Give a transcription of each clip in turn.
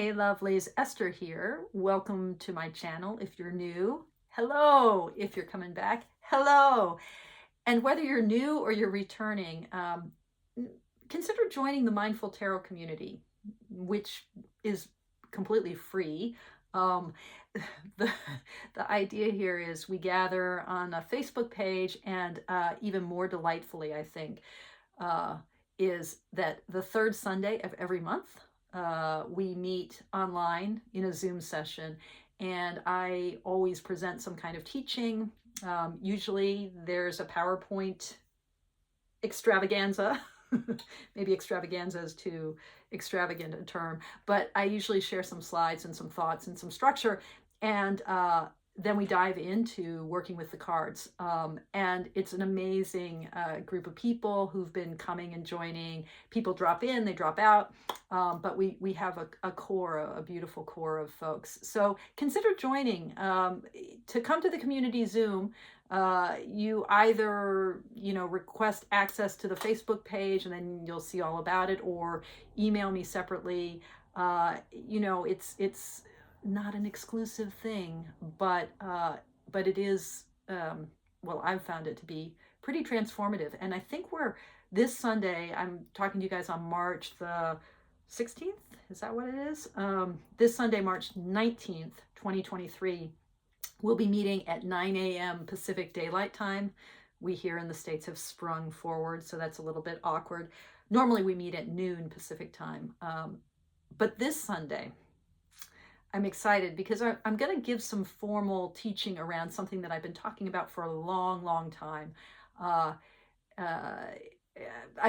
Hey lovelies, Esther here. Welcome to my channel. If you're new, hello. If you're coming back, hello. And whether you're new or you're returning, consider joining the Mindful Tarot community, which is completely free. Um, the, the idea here is we gather on a Facebook page, and even more delightfully, I think, uh, is that the third Sunday of every month, we meet online in a Zoom session, and I always present some kind of teaching. Usually there's a PowerPoint extravaganza. Maybe extravaganza is too extravagant a term, but I usually share some slides and some thoughts and some structure. And then we dive into working with the cards. And it's an amazing group of people who've been coming and joining. People drop in, they drop out, but we have a core, a beautiful core of folks. So consider joining. To come to the community Zoom, you either request access to the Facebook page, and then you'll see all about it, or email me separately. It's not an exclusive thing, but it is, well, I've found it to be pretty transformative. And I think we're this Sunday, I'm talking to you guys on March the 16th. Is that what it is? This Sunday, March 19th, 2023. We'll be meeting at 9 a.m. Pacific Daylight Time. We here in the States have sprung forward, so that's a little bit awkward. Normally we meet at noon Pacific Time. But this Sunday, I'm excited because I'm going to give some formal teaching around something that I've been talking about for a long, long time. I've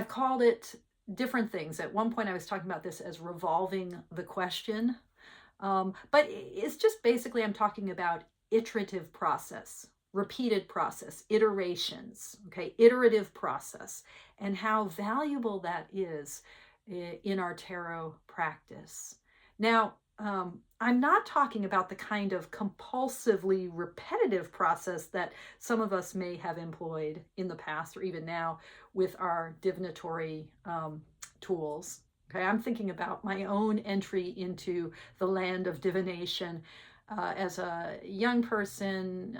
called it different things. At one point I was talking about this as revolving the question. But it's just basically I'm talking about iterative process, repeated process, iterations, okay, iterative process, and how valuable that is in our tarot practice. Now, I'm not talking about the kind of compulsively repetitive process that some of us may have employed in the past or even now with our divinatory tools. Okay, I'm thinking about my own entry into the land of divination as a young person,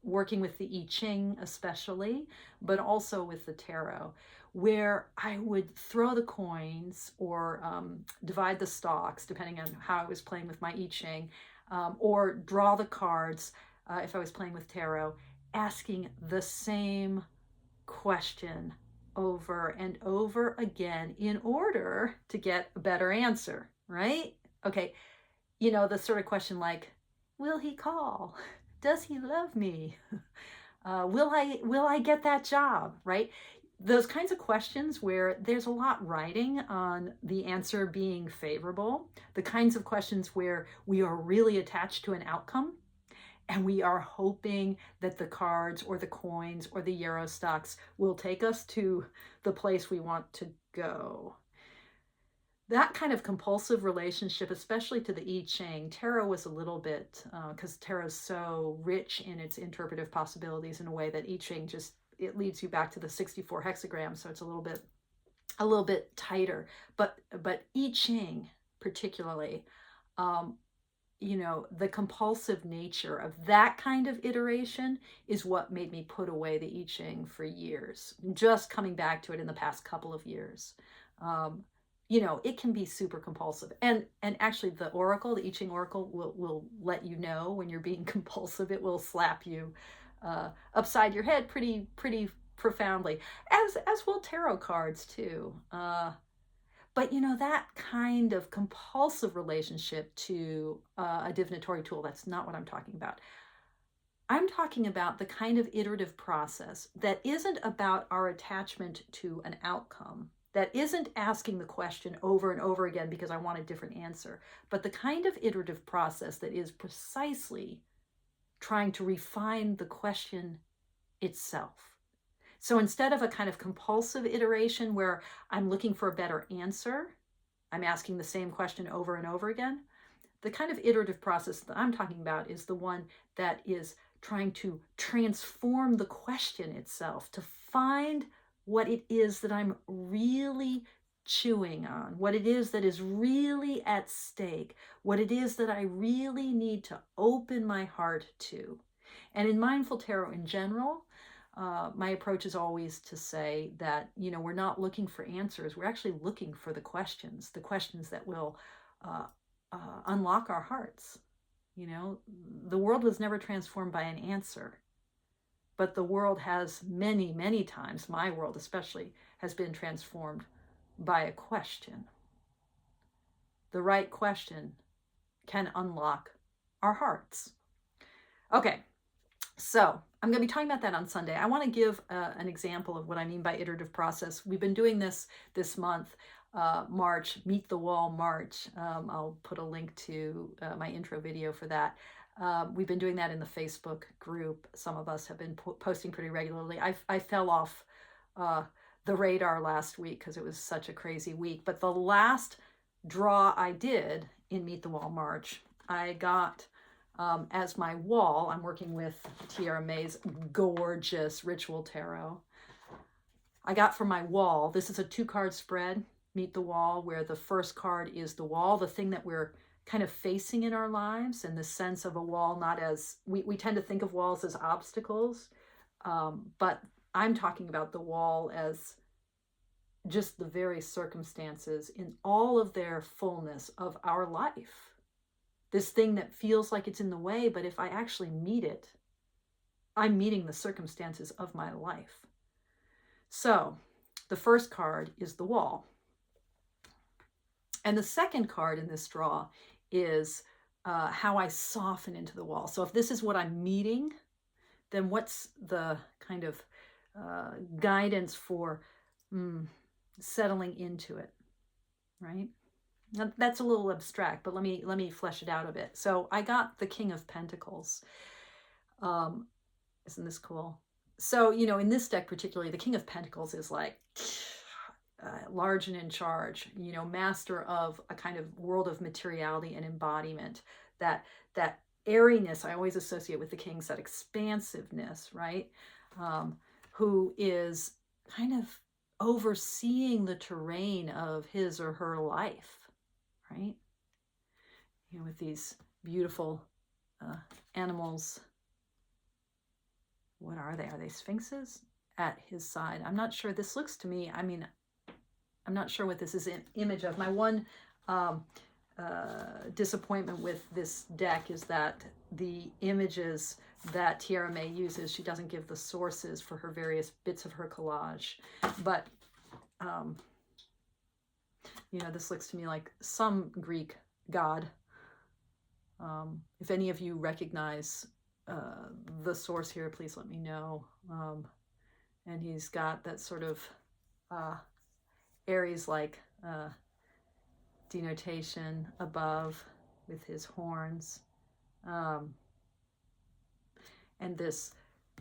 working with the I Ching especially, but also with the tarot, where I would throw the coins or divide the stocks, depending on how I was playing with my I Ching, or draw the cards if I was playing with tarot, asking the same question over and over again in order to get a better answer, right? Okay, the sort of question like, will he call? Does he love me? Will I get that job, right? Those kinds of questions where there's a lot riding on the answer being favorable, the kinds of questions where we are really attached to an outcome, and we are hoping that the cards or the coins or the Euro stocks will take us to the place we want to go. That kind of compulsive relationship, especially to the I Ching, tarot was a little bit, because tarot is so rich in its interpretive possibilities in a way that I Ching just, it leads you back to the 64 hexagrams, so it's a little bit tighter. But I Ching particularly, the compulsive nature of that kind of iteration is what made me put away the I Ching for years. Just coming back to it in the past couple of years. It can be super compulsive. And actually the oracle, the I Ching oracle, will let you know when you're being compulsive. It will slap you upside your head pretty profoundly, as will tarot cards too. But that kind of compulsive relationship to a divinatory tool, that's not what I'm talking about. I'm talking about the kind of iterative process that isn't about our attachment to an outcome, that isn't asking the question over and over again because I want a different answer, but the kind of iterative process that is precisely trying to refine the question itself. So instead of a kind of compulsive iteration where I'm looking for a better answer, I'm asking the same question over and over again, the kind of iterative process that I'm talking about is the one that is trying to transform the question itself, to find what it is that I'm really chewing on, what it is that is really at stake, what it is that I really need to open my heart to. And in Mindful Tarot in general, my approach is always to say that, we're not looking for answers. We're actually looking for the questions that will uh, unlock our hearts. The world was never transformed by an answer, but the world has many, many times, my world especially, has been transformed by a question. The right question can unlock our hearts. Okay, so I'm going to be talking about that on Sunday. I want to give an example of what I mean by iterative process. We've been doing this month, March, Meet the Wall March. I'll put a link to my intro video for that. We've been doing that in the Facebook group. Some of us have been posting pretty regularly. I fell off the radar last week because it was such a crazy week. But the last draw I did in Meet the Wall March, I got as my wall. I'm working with Tiara May's gorgeous Ritual Tarot. I got for my wall, this is a 2-card spread, Meet the Wall, where the first card is the wall, the thing that we're kind of facing in our lives, and the sense of a wall, not as, we tend to think of walls as obstacles, but I'm talking about the wall as just the very circumstances in all of their fullness of our life. This thing that feels like it's in the way, but if I actually meet it, I'm meeting the circumstances of my life. So the first card is the wall. And the second card in this draw is how I soften into the wall. So if this is what I'm meeting, then what's the kind of guidance for settling into it, right? Now, that's a little abstract, but let me flesh it out a bit. So I got the King of Pentacles. Isn't this cool? So, in this deck particularly, the King of Pentacles is like large and in charge, master of a kind of world of materiality and embodiment. That airiness I always associate with the kings, that expansiveness, right? Who is kind of overseeing the terrain of his or her life, right? With these beautiful animals. What are they? Are they sphinxes at his side? I'm not sure. This looks to me, I'm not sure what this is an image of. My one disappointment with this deck is that the images that Tiara May uses, she doesn't give the sources for her various bits of her collage. But, this looks to me like some Greek god. If any of you recognize the source here, please let me know. And he's got that sort of Aries-like denotation above with his horns. And this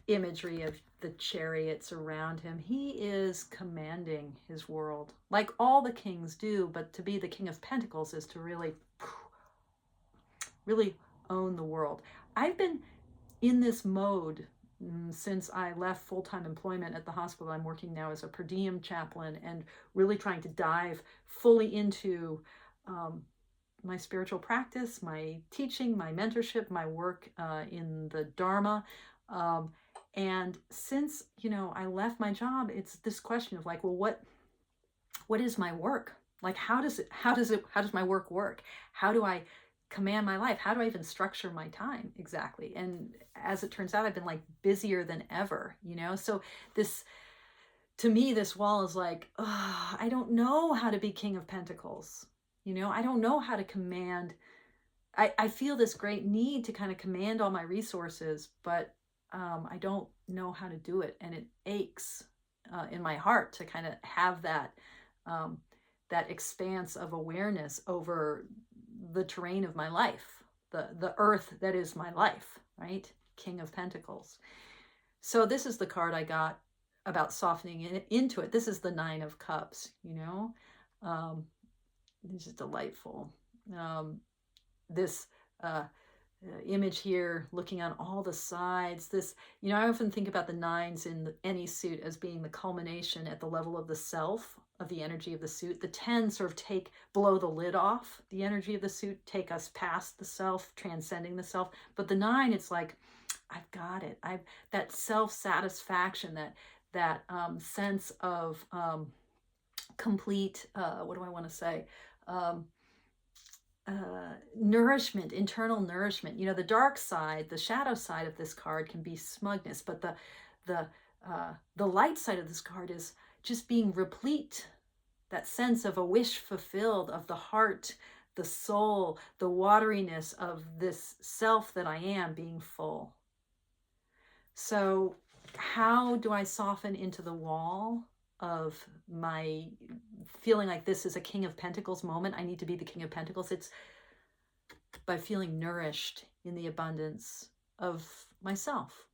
imagery of the chariots around him. He is commanding his world, like all the kings do, but to be the King of Pentacles is to really own the world. I've been in this mode since I left full-time employment at the hospital. I'm working now as a per diem chaplain and really trying to dive fully into my spiritual practice, my teaching, my mentorship, my work in the Dharma. And since, I left my job, it's this question of like, well, what is my work? Like, how does my work work? How do I command my life? How do I even structure my time exactly? And as it turns out, I've been like busier than ever, so to me, this wall is like, I don't know how to be King of Pentacles. I don't know how to command. I feel this great need to kind of command all my resources, but I don't know how to do it. And it aches in my heart to kind of have that expanse of awareness over the terrain of my life, the earth that is my life, right? King of Pentacles. So this is the card I got about softening into it. This is the Nine of Cups, this is delightful. This image here, looking on all the sides, this, I often think about the nines in any suit as being the culmination at the level of the self, of the energy of the suit. The 10 sort of blow the lid off the energy of the suit, take us past the self, transcending the self. But the 9, it's like, I've got it. That self-satisfaction, that sense of complete, what do I want to say? Nourishment, internal nourishment. The dark side, the shadow side of this card can be smugness, but the light side of this card is just being replete, that sense of a wish fulfilled, of the heart, the soul, the wateriness of this self that I am being full. So how do I soften into the wall of my feeling like this is a King of Pentacles moment? I need to be the King of Pentacles. It's by feeling nourished in the abundance of myself,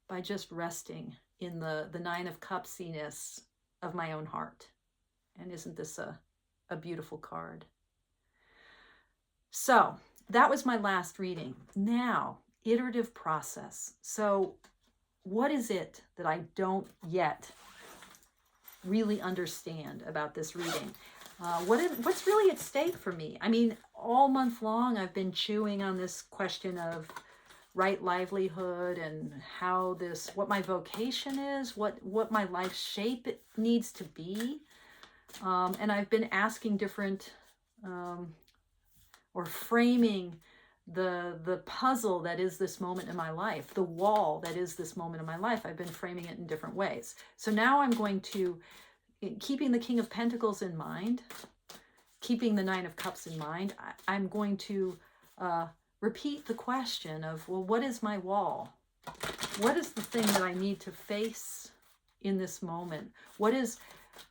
by just resting in the 9 of Cupsiness of my own heart. And isn't this a beautiful card? So that was my last reading. Now, iterative process. So what is it that I don't yet really understand about this reading? What's really at stake for me? I mean, all month long, I've been chewing on this question of right livelihood and what my vocation is, what my life shape needs to be. And I've been asking different, or framing the puzzle that is this moment in my life, the wall that is this moment in my life. I've been framing it in different ways. So now I'm going to, keeping the King of Pentacles in mind, keeping the 9 of Cups in mind, I'm going to repeat the question of, well, what is my wall? What is the thing that I need to face in this moment? What is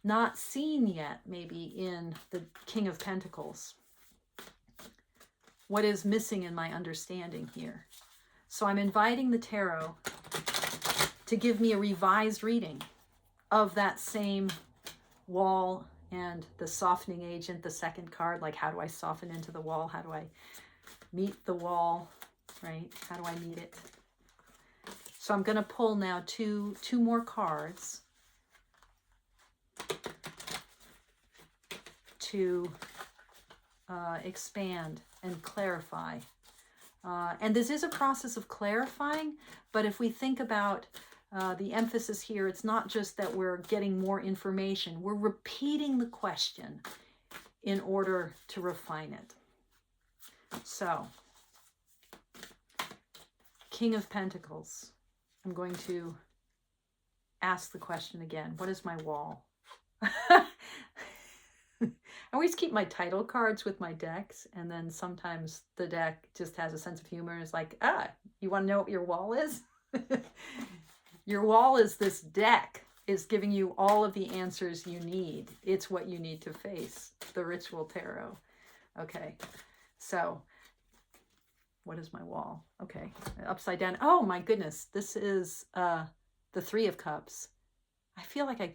not seen yet, maybe, in the King of Pentacles? What is missing in my understanding here? So I'm inviting the tarot to give me a revised reading of that same wall and the softening agent, the second card. Like, how do I soften into the wall? How do I meet the wall, right? How do I meet it? So I'm going to pull now two more cards to expand and clarify. And this is a process of clarifying, but if we think about the emphasis here, it's not just that we're getting more information, we're repeating the question in order to refine it. So, King of Pentacles, I'm going to ask the question again. What is my wall? I always keep my title cards with my decks, and then sometimes the deck just has a sense of humor and it's like, you want to know what your wall is? Your wall is this deck, is giving you all of the answers you need. It's what you need to face, the Ritual Tarot. Okay, so what is my wall? Okay, upside down. Oh my goodness, this is the 3 of Cups. I feel like I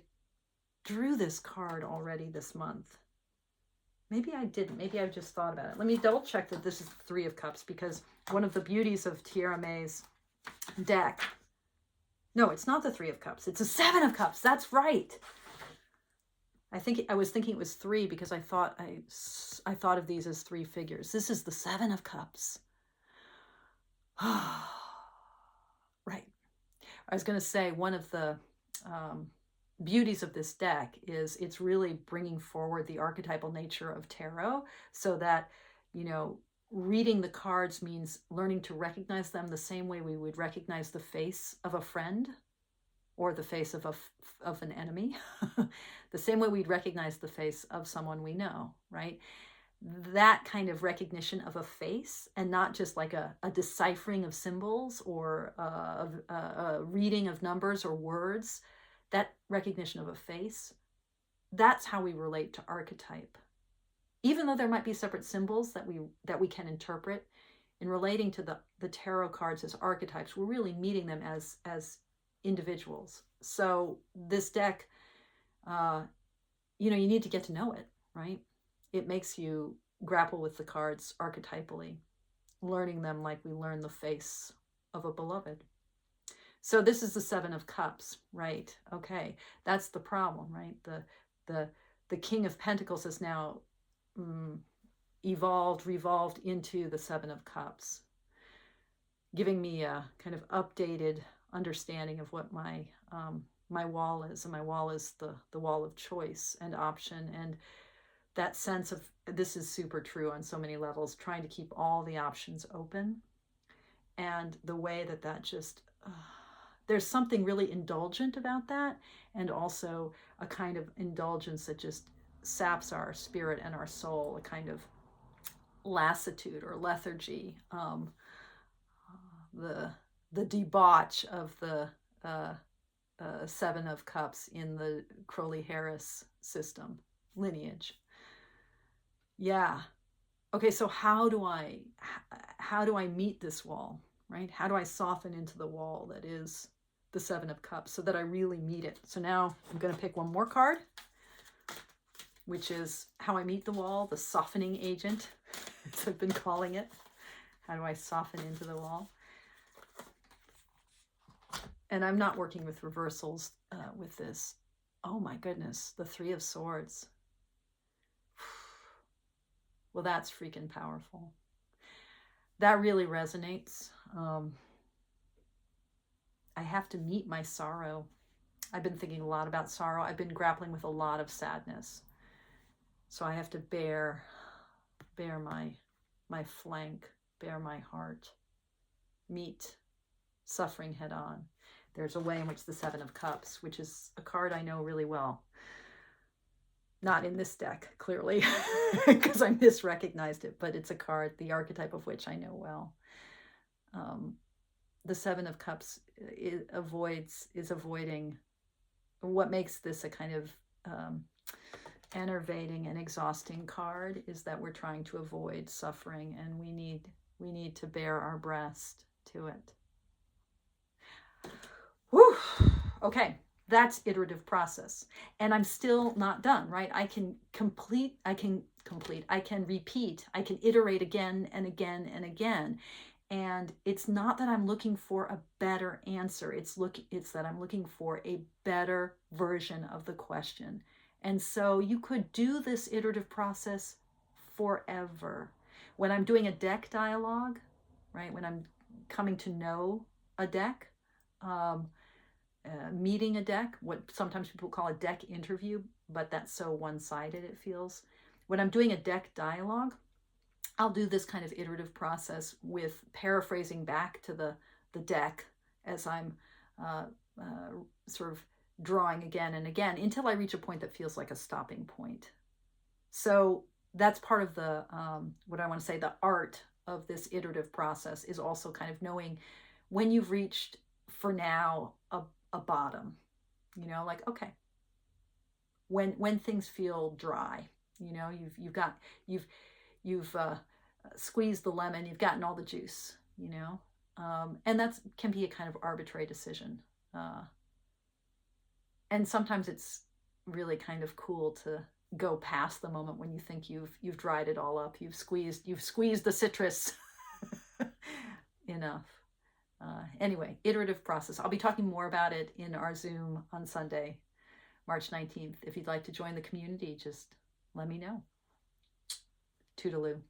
drew this card already this month. Maybe I didn't. Maybe I just thought about it. Let me double check that this is the 3 of Cups, because one of the beauties of Tierra May's deck, no, it's not the 3 of Cups. It's a 7 of Cups. That's right. I was thinking it was 3 because I thought of these as 3 figures. This is the 7 of Cups. Right. I was going to say one of the beauties of this deck is it's really bringing forward the archetypal nature of tarot, so that, reading the cards means learning to recognize them the same way we would recognize the face of a friend or the face of an enemy, the same way we'd recognize the face of someone we know, right? That kind of recognition of a face, and not just like a deciphering of symbols or a reading of numbers or words, that recognition of a face, that's how we relate to archetype. Even though there might be separate symbols that we can interpret, in relating to the tarot cards as archetypes, we're really meeting them as individuals. So this deck, you need to get to know it, right? It makes you grapple with the cards archetypally, learning them like we learn the face of a beloved. So this is the 7 of Cups, right? Okay, that's the problem, right? The the King of Pentacles has now revolved into the Seven of Cups, giving me a kind of updated understanding of what my my wall is. And my wall is the wall of choice and option, and that sense of, this is super true on so many levels, trying to keep all the options open. And the way that just there's something really indulgent about that, and also a kind of indulgence that just saps our spirit and our soul, a kind of lassitude or lethargy, the debauch of the Seven of Cups in the Crowley-Harris system lineage. Yeah. Okay, so how do I meet this wall, right? How do I soften into the wall that is the Seven of Cups so that I really meet it? So now I'm going to pick one more card, which is how I meet the wall, the softening agent, as I've been calling it. How do I soften into the wall? And I'm not working with reversals with this. Oh my goodness, the Three of Swords. Well, that's freaking powerful. That really resonates. I have to meet my sorrow. I've been thinking a lot about sorrow. I've been grappling with a lot of sadness. So I have to bear my flank, bear my heart, meet suffering head on. There's a way in which the Seven of Cups, which is a card I know really well. Not in this deck, clearly, because I misrecognized it, but it's a card, the archetype of which I know well. The Seven of Cups is avoiding what makes this a kind of enervating and exhausting card, is that we're trying to avoid suffering, and we need to bare our breast to it. Whew. Okay, that's iterative process. And I'm still not done, right? I can repeat, I can iterate again and again and again. And it's not that I'm looking for a better answer. It's that I'm looking for a better version of the question. And so you could do this iterative process forever. When I'm doing a deck dialogue, right? When I'm coming to know a deck, meeting a deck, what sometimes people call a deck interview, but that's so one-sided it feels. When I'm doing a deck dialogue, I'll do this kind of iterative process with paraphrasing back to the deck as I'm sort of drawing again and again until I reach a point that feels like a stopping point. So that's part of the, what I want to say, the art of this iterative process is also kind of knowing when you've reached, for now, a bottom, you know, like, okay, when things feel dry, you know, you've squeezed the lemon, you've gotten all the juice, you know, and that can be a kind of arbitrary decision. And sometimes it's really kind of cool to go past the moment when you think you've dried it all up, you've squeezed the citrus enough. Anyway, iterative process. I'll be talking more about it in our Zoom on Sunday, March 19th. If you'd like to join the community, just let me know. Toodaloo.